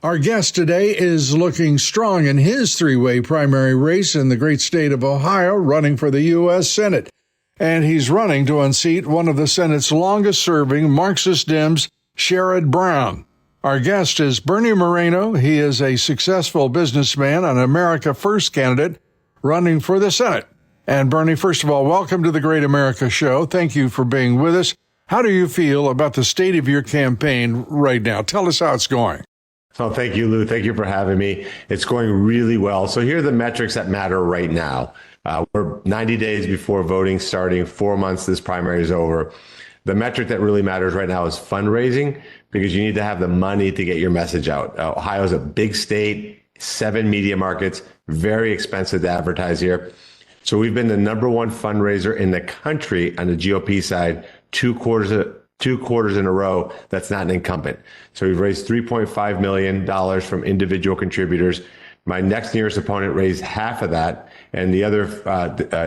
Our guest today is looking strong in his three-way primary race in the great state of Ohio, running for the U.S. Senate. And he's running to unseat one of the Senate's longest-serving Marxist Dems, Sherrod Brown. Our guest is Bernie Moreno. He is a successful businessman, an America First candidate running for the Senate. And Bernie, first of all, welcome to the Great America Show. Thank you for being with us. How do you feel about the state of your campaign right now? Tell us how it's going. Oh, thank you, Lou. Thank you for having me. It's going really well. So here are the metrics that matter right now. We're 90 days before voting starting, 4 months this primary is over. The metric that really matters right now is fundraising, because you need to have the money to get your message out. Ohio is a big state, 7 media markets, very expensive to advertise here. So we've been the #1 fundraiser in the country on the GOP side, two quarters in a row. That's not an incumbent. So we've raised $3.5 million from individual contributors. My next nearest opponent raised half of that, and the other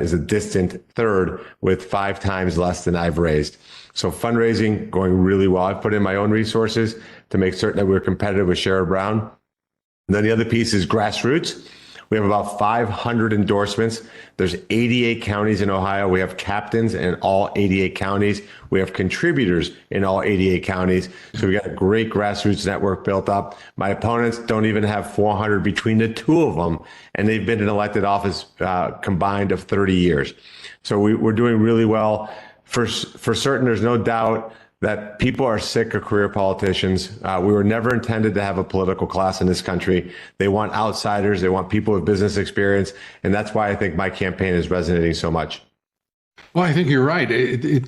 is a distant third with 5 times less than I've raised. So fundraising going really well. I've put in my own resources to make certain that we're competitive with Sherrod Brown. And then the other piece is grassroots. We have about 500 endorsements. There's 88 counties in Ohio. We have captains in all 88 counties. We have contributors in all 88 counties. So we got a great grassroots network built up. My opponents don't even have 400 between the two of them, and they've been in elected office combined of 30 years. So we're doing really well. For certain, there's no doubt that people are sick of career politicians. We were never intended to have a political class in this country. They want outsiders. They want people with business experience. And that's why I think my campaign is resonating so much. Well, I think you're right.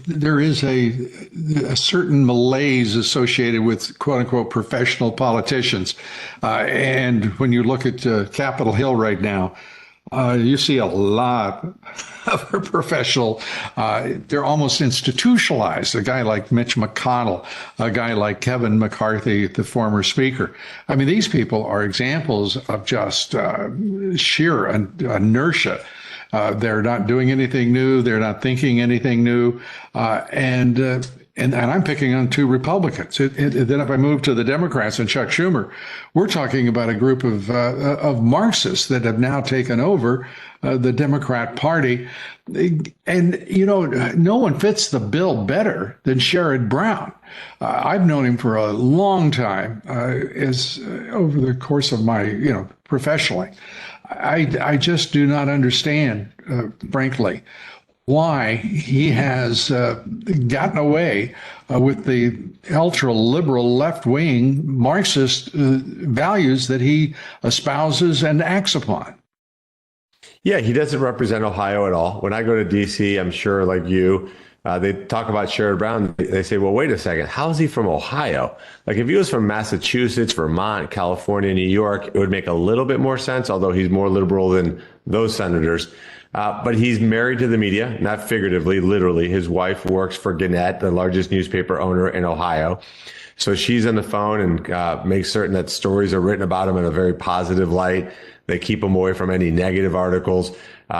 There is a certain malaise associated with quote unquote professional politicians. And when you look at Capitol Hill right now, you see a lot of professional, they're almost institutionalized. A guy like Mitch McConnell, a guy like Kevin McCarthy, the former speaker. I mean, these people are examples of just sheer inertia. They're not doing anything new. They're not thinking anything new. And I'm picking on 2 Republicans. Then if I move to the Democrats and Chuck Schumer, we're talking about a group of Marxists that have now taken over the Democrat Party. And, you know, no one fits the bill better than Sherrod Brown. I've known him for a long time, over the course of my, professionally. I just do not understand, frankly, why he has gotten away with the ultra-liberal left-wing Marxist values that he espouses and acts upon. Yeah, he doesn't represent Ohio at all. When I go to D.C., I'm sure like you, they talk about Sherrod Brown. They say, well, wait a second. How is he from Ohio? Like if he was from Massachusetts, Vermont, California, New York, it would make a little bit more sense, although he's more liberal than those senators. But he's married to the media, not figuratively, literally. His wife works for Gannett, the largest newspaper owner in Ohio. So she's on the phone and makes certain that stories are written about him in a very positive light. They keep him away from any negative articles.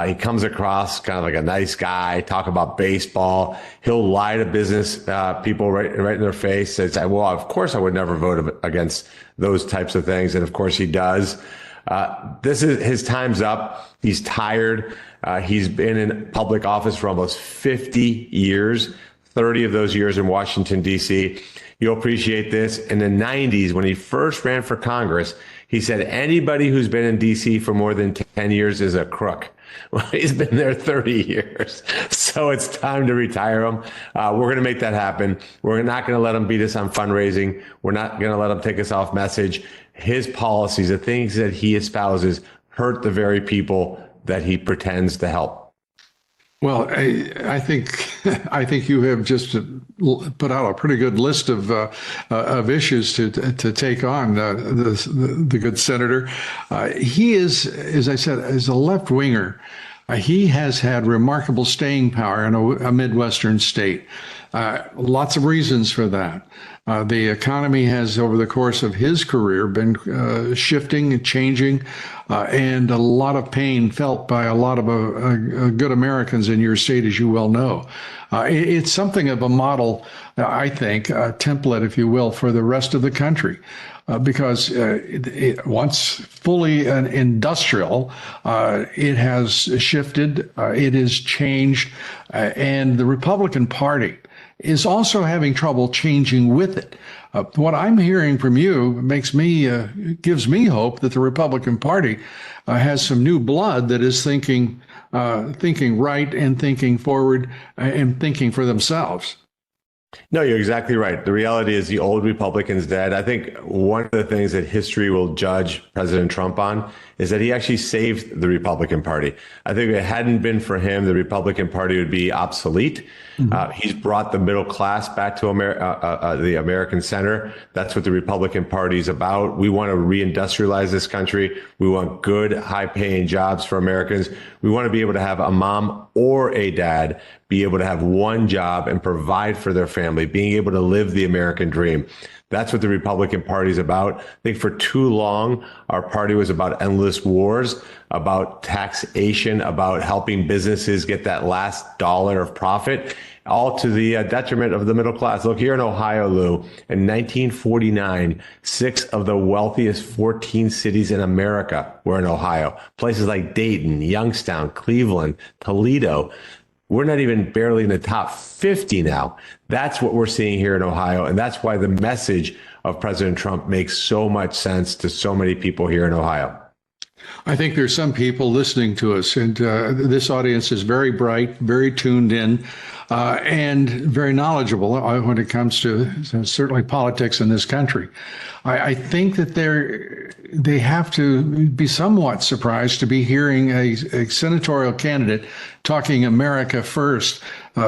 He comes across kind of like a nice guy, talk about baseball. He'll lie to business people right in their face. Say, well, of course I would never vote against those types of things. And of course he does. This is his time's up. He's tired. He's been in public office for almost 50 years, 30 of those years in Washington, D.C. You'll appreciate this. In the 90s, when he first ran for Congress, he said anybody who's been in D.C. for more than 10 years is a crook. Well, he's been there 30 years. So it's time to retire him. We're going to make that happen. We're not going to let him beat us on fundraising. We're not going to let him take us off message. His policies, the things that he espouses, hurt the very people that he pretends to help. Well, I think you have just put out a pretty good list of issues to take on the good senator. He is, as I said, as a left winger. He has had remarkable staying power in a Midwestern state. Lots of reasons for that. The economy has, over the course of his career, been shifting and changing, and a lot of pain felt by a lot of good Americans in your state, as you well know. It's something of a model, I think, a template, if you will, for the rest of the country. Because once fully industrial, it has shifted, it has changed, and the Republican Party is also having trouble changing with it. What I'm hearing from you gives me hope that the Republican Party has some new blood that is thinking right and thinking forward and thinking for themselves. No, you're exactly right. The reality is the old Republican's dead. I think one of the things that history will judge President Trump on is that he actually saved the Republican Party. I think if it hadn't been for him, the Republican Party would be obsolete. He's brought the middle class back to the American Center. That's what the Republican Party is about. We want to reindustrialize this country. We want good, high-paying jobs for Americans. We want to be able to have a mom or a dad be able to have one job and provide for their family, being able to live the American dream. That's what the Republican Party is about. I think for too long, our party was about endless wars, about taxation, about helping businesses get that last dollar of profit, all to the detriment of the middle class. Look, here in Ohio, Lou, in 1949, 6 of the wealthiest 14 cities in America were in Ohio. Places like Dayton, Youngstown, Cleveland, Toledo. We're not even barely in the top 50 now. That's what we're seeing here in Ohio. And that's why the message of President Trump makes so much sense to so many people here in Ohio. I think there's some people listening to us, and this audience is very bright, very tuned in, and very knowledgeable when it comes to certainly politics in this country. I think that they have to be somewhat surprised to be hearing a senatorial candidate talking America first,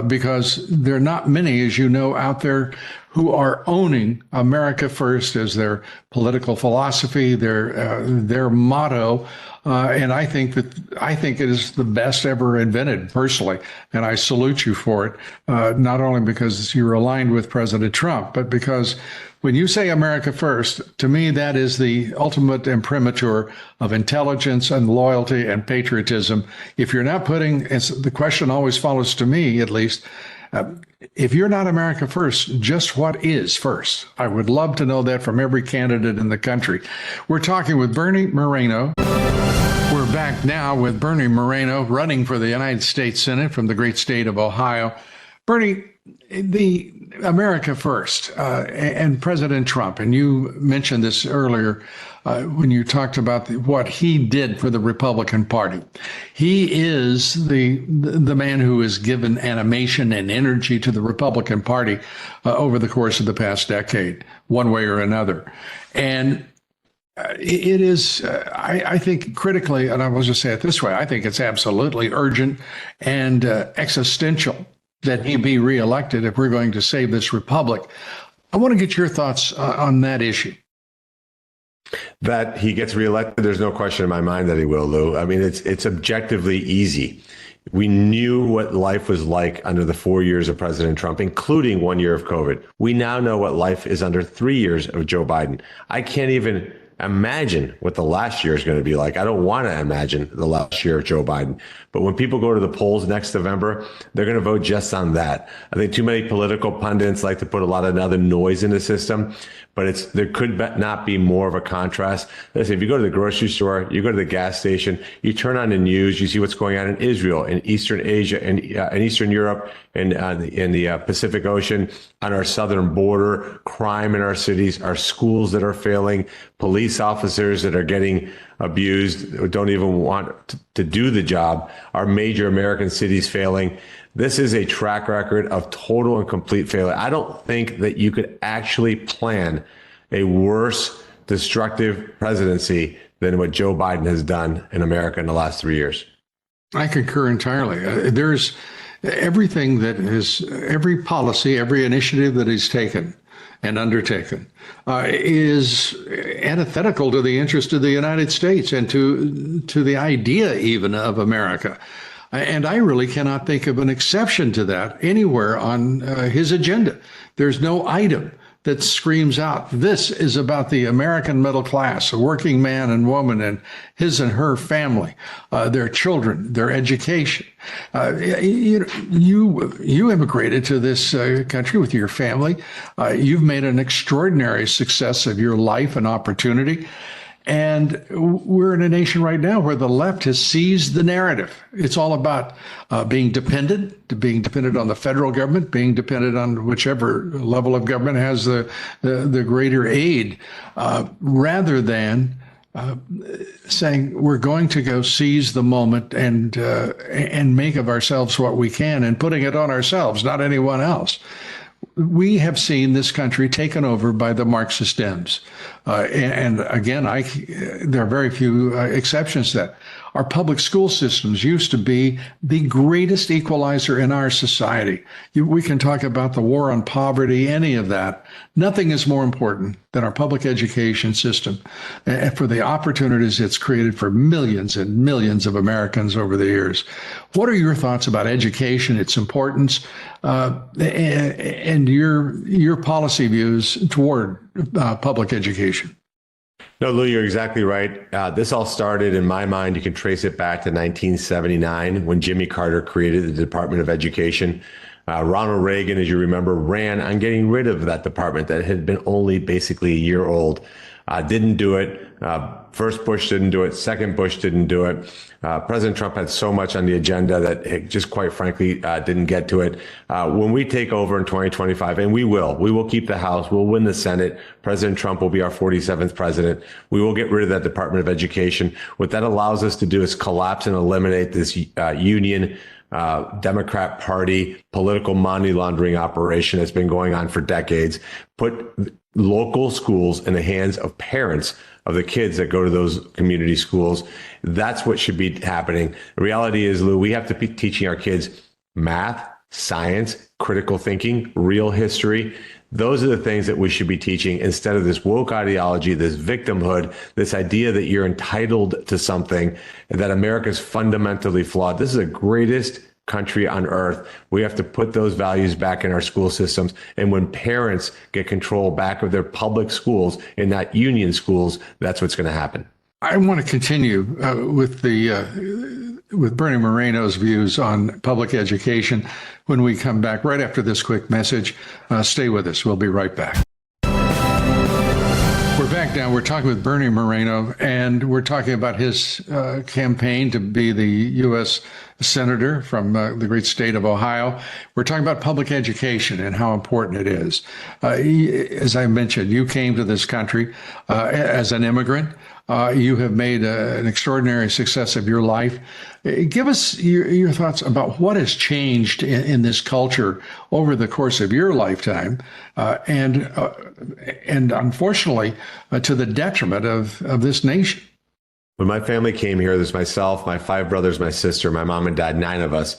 because there are not many, as you know, out there who are owning America first as their political philosophy, their motto. And I think it is the best ever invented, personally, and I salute you for it. Not only because you're aligned with President Trump, but because when you say America first, to me that is the ultimate imprimatur of intelligence and loyalty and patriotism. If you're not putting, the question always follows, to me at least, if you're not America first, just what is first? I would love to know that from every candidate in the country. We're talking with Bernie Moreno. We're back now with Bernie Moreno, running for the United States Senate from the great state of Ohio. Bernie, the America first and President Trump, and you mentioned this earlier when you talked about what he did for the Republican Party. He is the man who has given animation and energy to the Republican Party over the course of the past decade, one way or another. And it is, I think, critically, and I will just say it this way, I think it's absolutely urgent and existential that he be reelected if we're going to save this republic. I want to get your thoughts on that issue. That he gets reelected, there's no question in my mind that he will, Lou. I mean, it's objectively easy. We knew what life was like under the 4 years of President Trump, including 1 year of COVID. We now know what life is under 3 years of Joe Biden. I can't even imagine what the last year is going to be like. I don't want to imagine the last year of Joe Biden. But when people go to the polls next November, they're going to vote just on that. I think too many political pundits like to put a lot of other noise in the system, but there could not be more of a contrast. Listen, if you go to the grocery store, you go to the gas station, you turn on the news, you see what's going on in Israel, in Eastern Asia, and in Eastern Europe, and in the Pacific Ocean, on our southern border, crime in our cities, our schools that are failing, police officers that are getting abused, or don't even want to do the job, our major American cities failing. This is a track record of total and complete failure. I don't think that you could actually plan a worse destructive presidency than what Joe Biden has done in America in the last 3 years. I concur entirely. There's everything that is, every policy, every initiative that he's taken and undertaken is antithetical to the interest of the United States and to the idea even of America. And I really cannot think of an exception to that anywhere on his agenda. There's no item that screams out, this is about the American middle class, a working man and woman and his and her family, their children, their education. You immigrated to this country with your family. You've made an extraordinary success of your life and opportunity. And we're in a nation right now where the left has seized the narrative. It's all about being dependent on the federal government, being dependent on whichever level of government has the greater aid, rather than saying we're going to go seize the moment and make of ourselves what we can, and putting it on ourselves, not anyone else. We have seen this country taken over by the Marxist Dems. And again, there are very few exceptions to that. Our public school systems used to be the greatest equalizer in our society. We can talk about the war on poverty, any of that. Nothing is more important than our public education system and for the opportunities it's created for millions and millions of Americans over the years. What are your thoughts about education, its importance, and your policy views toward public education? No, Lou, you're exactly right. This all started, in my mind, you can trace it back to 1979 when Jimmy Carter created the Department of Education. Ronald Reagan, as you remember, ran on getting rid of that department that had been only basically a year old. Didn't do it. First Bush didn't do it. Second Bush didn't do it. President Trump had so much on the agenda that it just quite frankly didn't get to it. When we take over in 2025, and we will keep the House, we'll win the Senate. President Trump will be our 47th president. We will get rid of that Department of Education. What that allows us to do is collapse and eliminate this union Democrat Party political money laundering operation that's been going on for decades. Put local schools in the hands of parents of the kids that go to those community schools. That's what should be happening. The reality is, Lou, we have to be teaching our kids math, science, critical thinking, real history. Those are the things that we should be teaching instead of this woke ideology, this victimhood, this idea that you're entitled to something, and that America's fundamentally flawed. This is the greatest country on earth. We have to put those values back in our school systems. And when parents get control back of their public schools and not union schools, that's what's going to happen. I want to continue with Bernie Moreno's views on public education when we come back right after this quick message. Stay with us. We'll be right back. We're back now. We're talking with Bernie Moreno, and we're talking about his campaign to be the U.S. Senator from the great state of Ohio. We're talking about public education and how important it is. As I mentioned, you came to this country as an immigrant. You have made an extraordinary success of your life. Give us your thoughts about what has changed in this culture over the course of your lifetime, and unfortunately, to the detriment of this nation. When my family came here, there's myself, my 5 brothers, my sister, my mom and dad, 9 of us.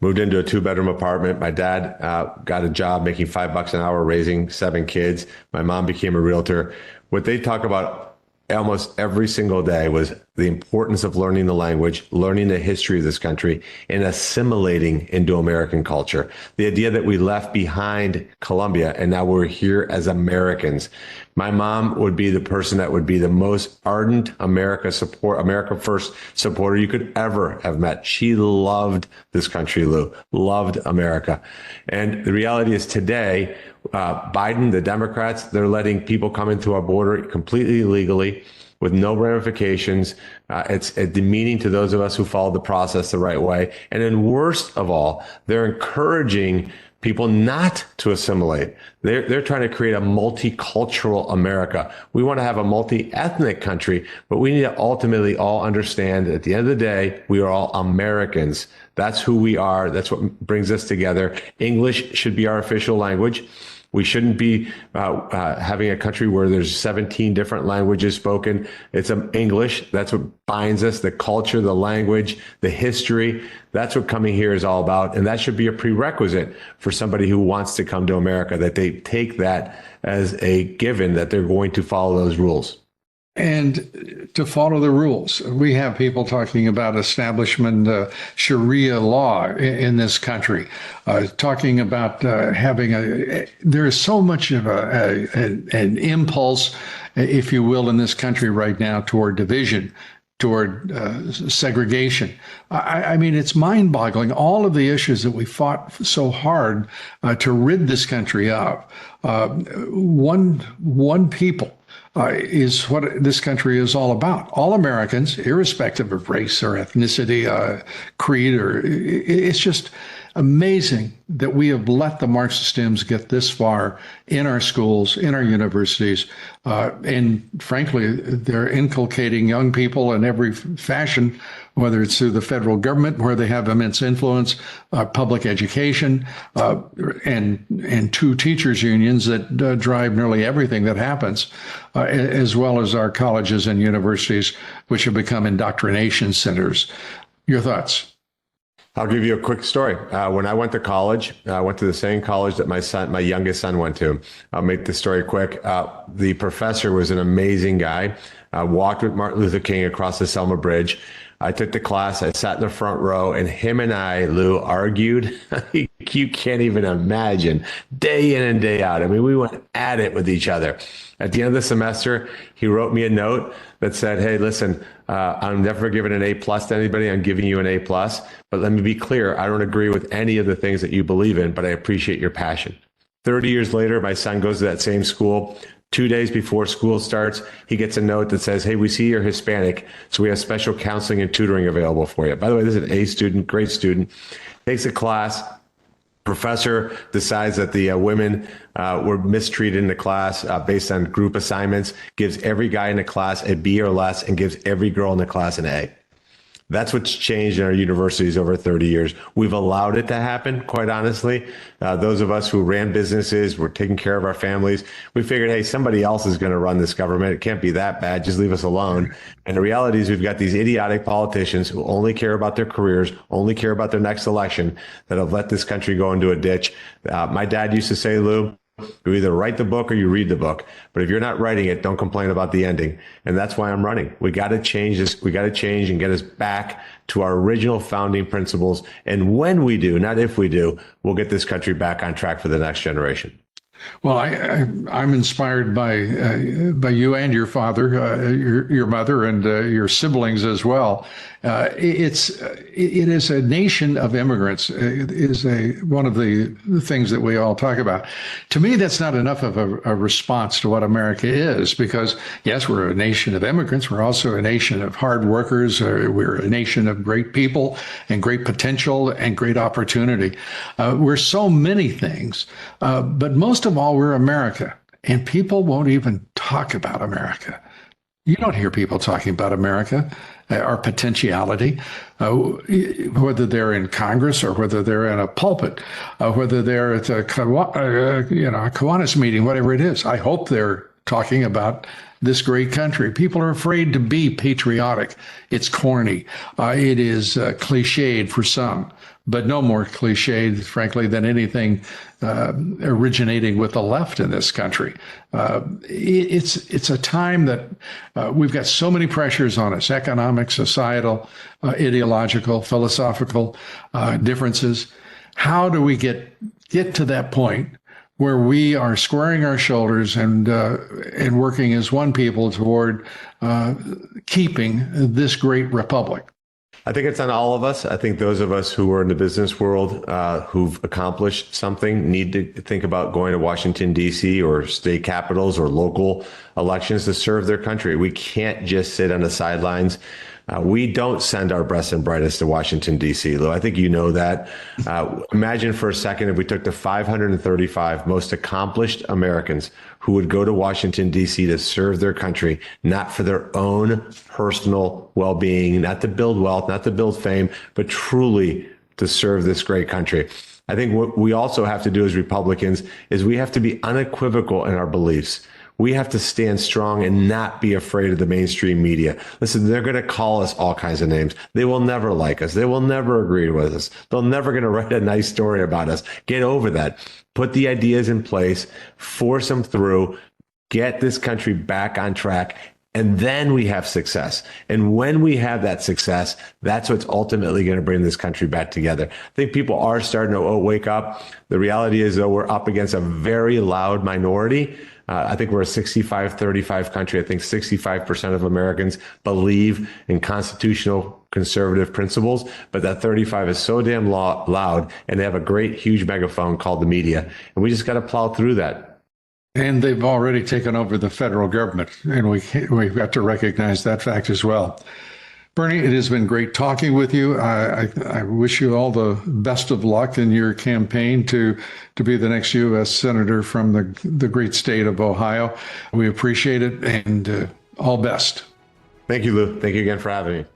Moved into a 2-bedroom apartment. My dad got a job making $5 an hour, raising 7 kids. My mom became a realtor. What they talk about almost every single day was the importance of learning the language, learning the history of this country, and assimilating into American culture. The idea that we left behind Colombia and now we're here as Americans. My mom would be the person that would be the most ardent America First supporter you could ever have met. She loved this country, Lou, loved America. And the reality is today, Biden, the Democrats, they're letting people come into our border completely illegally with no ramifications. It's demeaning to those of us who follow the process the right way. And then worst of all, they're encouraging people not to assimilate. They're trying to create a multicultural America. We want to have a multi-ethnic country, but we need to ultimately all understand that at the end of the day, we are all Americans. That's who we are. That's what brings us together. English should be our official language. We shouldn't be having a country where there's 17 different languages spoken. It's English. That's what binds us, the culture, the language, the history. That's what coming here is all about. And that should be a prerequisite for somebody who wants to come to America, that they take that as a given, that they're going to follow those rules. and to follow the rules. We have people talking about establishment Sharia law in this country, talking about there is so much of an impulse, if you will, in this country right now toward division, toward segregation. I mean, it's mind-boggling. All of the issues that we fought so hard to rid this country of. One people is what this country is all about. All Americans, irrespective of race or ethnicity, creed, it's just amazing that we have let the Marxist Dems get this far in our schools, in our universities, and frankly, they're inculcating young people in every fashion, whether it's through the federal government, where they have immense influence, public education, and two teachers' unions that drive nearly everything that happens, as well as our colleges and universities, which have become indoctrination centers. Your thoughts? I'll give you a quick story. When I went to college, I went to the same college that my youngest son went to. I'll make the story quick. The professor was an amazing guy. I walked with Martin Luther King across the Selma Bridge. I took the class. I sat in the front row, and him and I, Lou, argued. You can't even imagine, day in and day out. I mean, we went at it with each other. At the end of the semester, he wrote me a note that said, "Hey, listen, I'm never giving an A+ to anybody. I'm giving you an A+. But let me be clear. I don't agree with any of the things that you believe in, but I appreciate your passion." 30 years later, my son goes to that same school. 2 days before school starts, he gets a note that says, "Hey, we see you're Hispanic, so we have special counseling and tutoring available for you." By the way, this is an A student, great student. Takes a class. Professor decides that the women were mistreated in the class based on group assignments, gives every guy in the class a B or less, and gives every girl in the class an A. That's what's changed in our universities over 30 years. We've allowed it to happen, quite honestly. Those of us who ran businesses, were taking care of our families, we figured, hey, somebody else is going to run this government. It can't be that bad. Just leave us alone. And the reality is we've got these idiotic politicians who only care about their careers, only care about their next election, that have let this country go into a ditch. My dad used to say, Lou, you either write the book or you read the book. But if you're not writing it, don't complain about the ending. And that's why I'm running. We got to change this. We got to change and get us back to our original founding principles. And when we do, not if we do, we'll get this country back on track for the next generation. Well, I'm inspired by you and your father, your mother, and your siblings as well. It is a nation of immigrants. It is one of the things that we all talk about. To me, that's not enough of a response to what America is, because yes, we're a nation of immigrants. We're also a nation of hard workers. We're a nation of great people and great potential and great opportunity. We're so many things, but most of all, we're America, and people won't even talk about America. You don't hear people talking about America, our potentiality, whether they're in Congress or whether they're in a pulpit, whether they're at a Kiwanis meeting, whatever it is. I hope they're talking about this great country. People are afraid to be patriotic. It's corny. It is cliched for some, but no more cliched, frankly, than anything originating with the left in this country. It's a time that we've got so many pressures on us: economic, societal, ideological, philosophical differences. How do we get to that point where we are squaring our shoulders and working as one people toward keeping this great republic? I think it's on all of us. I think those of us who are in the business world, who've accomplished something, need to think about going to Washington, D.C. or state capitals or local elections to serve their country. We can't just sit on the sidelines. We don't send our best and brightest to Washington, D.C., Lou. I think you know that. Imagine for a second if we took the 535 most accomplished Americans who would go to Washington, D.C. to serve their country, not for their own personal well-being, not to build wealth, not to build fame, but truly to serve this great country. I think what we also have to do as Republicans is we have to be unequivocal in our beliefs. We have to stand strong and not be afraid of the mainstream media. Listen, they're going to call us all kinds of names. They will never like us. They will never agree with us. They're never going to write a nice story about us. Get over that. Put the ideas in place, force them through, get this country back on track, And then we have success. And when we have that success, that's what's ultimately going to bring this country back together. I think people are starting to wake up. The reality is, though, we're up against a very loud minority. I think we're a 65-35 country. I think 65% of Americans believe in constitutional conservative principles, but that 35 is so damn loud, and they have a great, huge megaphone called the media. And we just got to plow through that. And they've already taken over the federal government, and we've got to recognize that fact as well. Bernie, it has been great talking with you. I wish you all the best of luck in your campaign to be the next U.S. Senator from the great state of Ohio. We appreciate it, and all best. Thank you, Lou. Thank you again for having me.